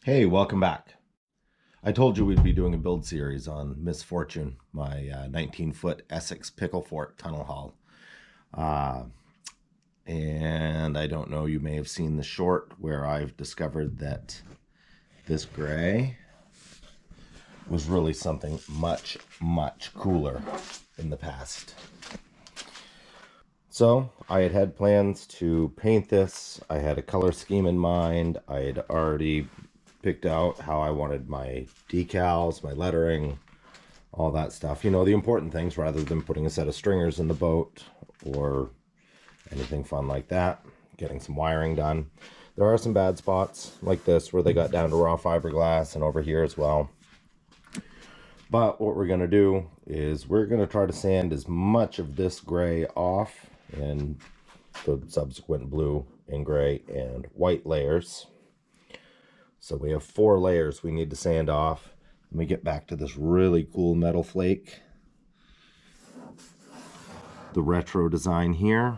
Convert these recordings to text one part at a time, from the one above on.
Hey, welcome back. I told you we'd be doing a build series on Misfortune, my 19-foot Essex Pickle Fort tunnel hull. And I don't know, you may have seen the short where I've discovered that this gray was really something much, much cooler in the past. So I had plans to paint this. I had a color scheme in mind. I had already picked out how I wanted my decals, my lettering, all that stuff. You know, the important things rather than putting a set of stringers in the boat or anything fun like that. Getting some wiring done. There are some bad spots like this where they got down to raw fiberglass and over here as well. But what we're going to do is we're going to try to sand as much of this gray off and the subsequent blue and gray and white layers. So we have 4 layers we need to sand off. Let me get back to this really cool metal flake. The retro design here.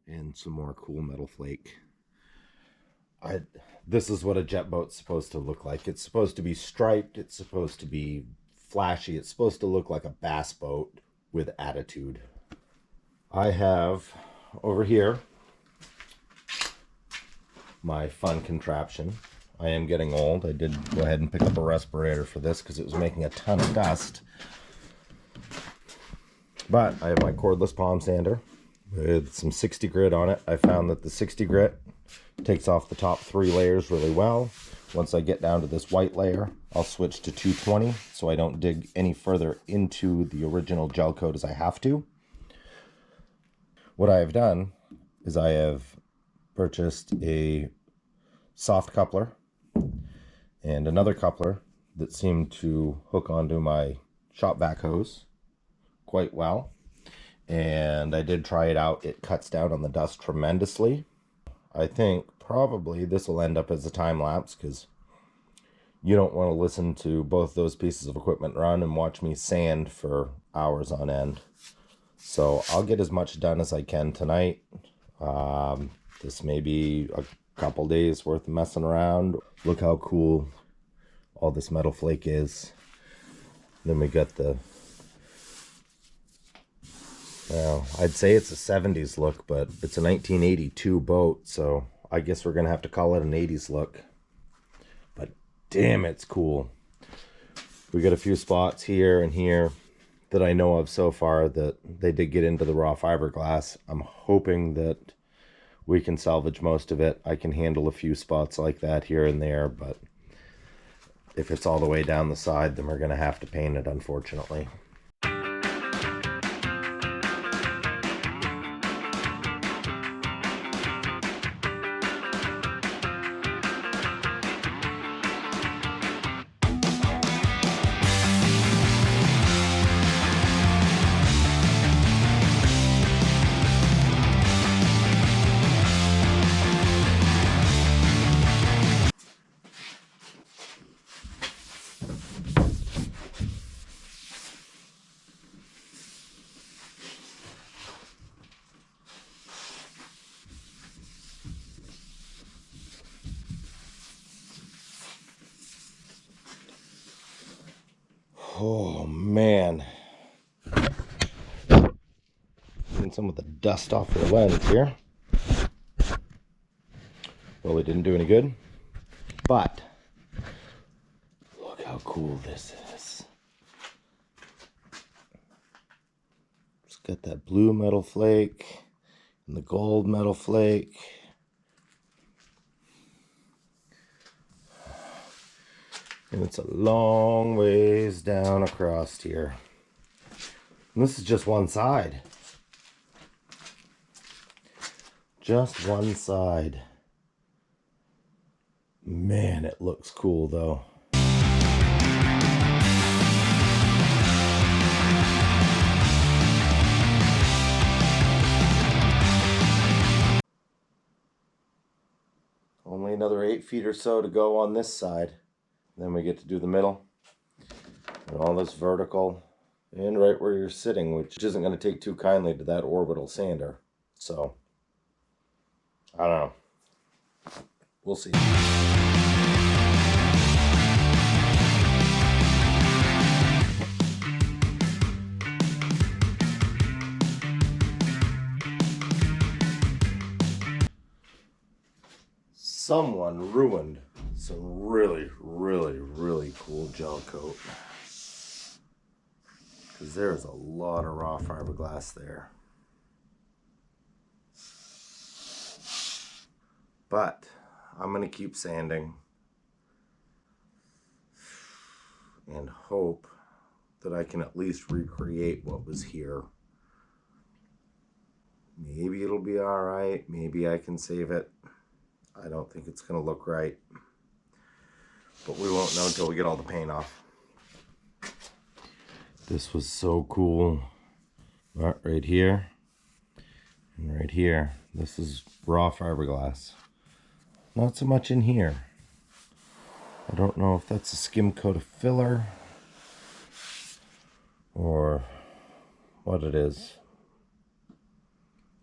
And some more cool metal flake. This is what a jet boat's supposed to look like. It's supposed to be striped. It's supposed to be flashy. It's supposed to look like a bass boat with attitude. I have over here my fun contraption. I am getting old. I did go ahead and pick up a respirator for this because it was making a ton of dust. But I have my cordless palm sander with some 60 grit on it. I found that the 60 grit takes off the top 3 layers really well. Once I get down to this white layer, I'll switch to 220 so I don't dig any further into the original gel coat as I have to. What I have done is I have purchased a soft coupler and another coupler that seemed to hook onto my shop vac hose quite well. And I did try it out. It cuts down on the dust tremendously. I think probably this will end up as a time lapse because you don't want to listen to both those pieces of equipment run and watch me sand for hours on end. So I'll get as much done as I can tonight. This may be a couple days worth of messing around. Look how cool all this metal flake is. Then we got the, well, I'd say it's a 70s look, but it's a 1982 boat, so I guess we're gonna have to call it an 80s look. But damn, it's cool. We got a few spots here and here that I know of so far that they did get into the raw fiberglass. I'm hoping that we can salvage most of it. I can handle a few spots like that here and there, but if it's all the way down the side, then we're gonna have to paint it, unfortunately. Oh man, getting some of the dust off the lens here. Well, it didn't do any good, but look how cool this is. It's got that blue metal flake and the gold metal flake. And it's a long ways down across here. And this is just one side. Just one side. Man, it looks cool though. Only another 8 feet or so to go on this side. Then we get to do the middle. And all this vertical and right where you're sitting, which isn't going to take too kindly to that orbital sander. So, I don't know. We'll see. Someone ruined some really, really, really cool gel coat. Because there's a lot of raw fiberglass there. But I'm going to keep sanding and hope that I can at least recreate what was here. Maybe it'll be all right. Maybe I can save it. I don't think it's going to look right. But we won't know until we get all the paint off. This was so cool. Right here and right here. This is raw fiberglass. Not so much in here. I don't know if that's a skim coat of filler or what it is.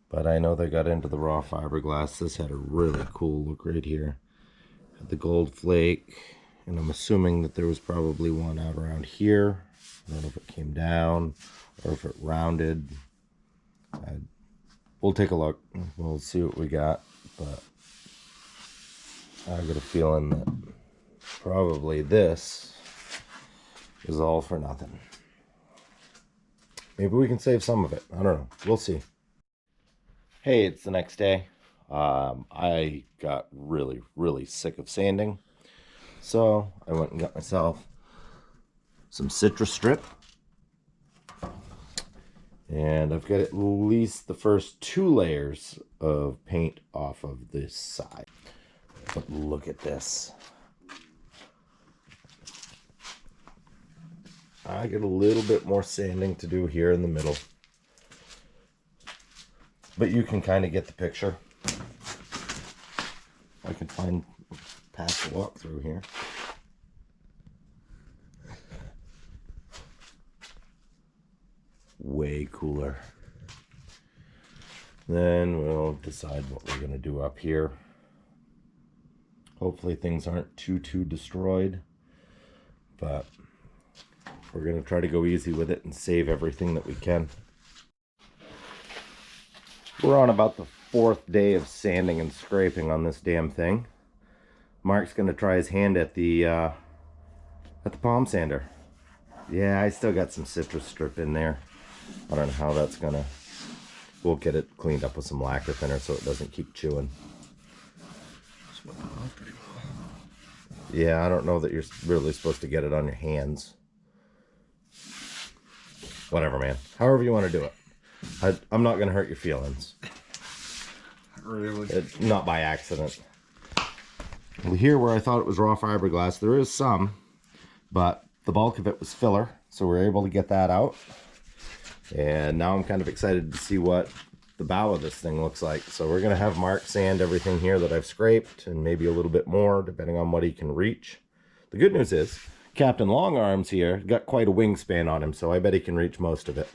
But I know they got into the raw fiberglass. This had a really cool look right here. Had the gold flake, and I'm assuming that there was probably one out around here. I don't know if it came down or if it rounded. We'll take a look. We'll see what we got. But I got a feeling that probably this is all for nothing. Maybe we can save some of it. I don't know. We'll see. Hey, it's the next day. I got really, really sick of sanding. So I went and got myself some citrus strip. And I've got at least the first 2 layers of paint off of this side. But look at this. I got a little bit more sanding to do here in the middle. But you can kind of get the picture. I can find past the walkthrough here. Way cooler. Then we'll decide what we're going to do up here. Hopefully things aren't too destroyed. But we're going to try to go easy with it and save everything that we can. We're on about the 4th day of sanding and scraping on this damn thing. Mark's gonna try his hand at the palm sander. Yeah, I still got some citrus strip in there. I don't know how that's gonna. We'll get it cleaned up with some lacquer thinner so it doesn't keep chewing. Yeah, I don't know that you're really supposed to get it on your hands. Whatever, man. However you want to do it. I'm not going to hurt your feelings. Really? Not by accident. Well, here where I thought it was raw fiberglass, there is some, but the bulk of it was filler, so we're able to get that out. And now I'm kind of excited to see what the bow of this thing looks like. So we're going to have Mark sand everything here that I've scraped, and maybe a little bit more, depending on what he can reach. The good news is, Captain Long Arms here got quite a wingspan on him, so I bet he can reach most of it.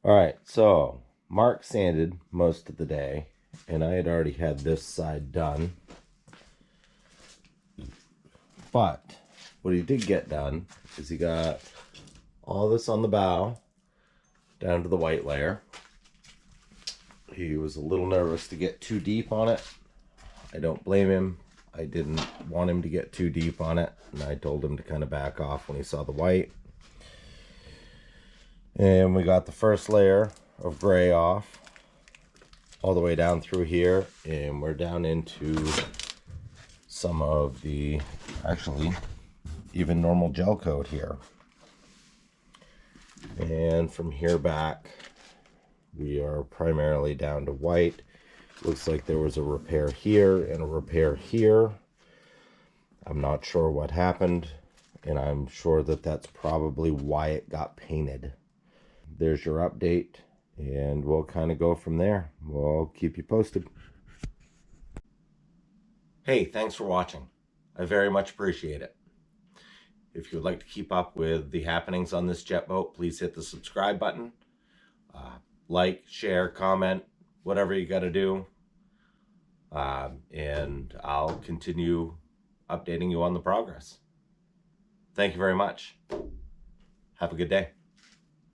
All right, so Mark sanded most of the day, and I had already had this side done. But what he did get done is he got all this on the bow down to the white layer. He was a little nervous to get too deep on it. I don't blame him. I didn't want him to get too deep on it, and I told him to kind of back off when he saw the white. And we got the first layer of gray off all the way down through here, and we're down into some of the, actually, even normal gel coat here. And from here back, we are primarily down to white. Looks like there was a repair here and a repair here. I'm not sure what happened, and I'm sure that that's probably why it got painted. There's your update, and we'll kind of go from there. We'll keep you posted. Hey, thanks for watching. I very much appreciate it. If you would like to keep up with the happenings on this jet boat, please hit the subscribe button. Like, share, comment, whatever you got to do. And I'll continue updating you on the progress. Thank you very much. Have a good day.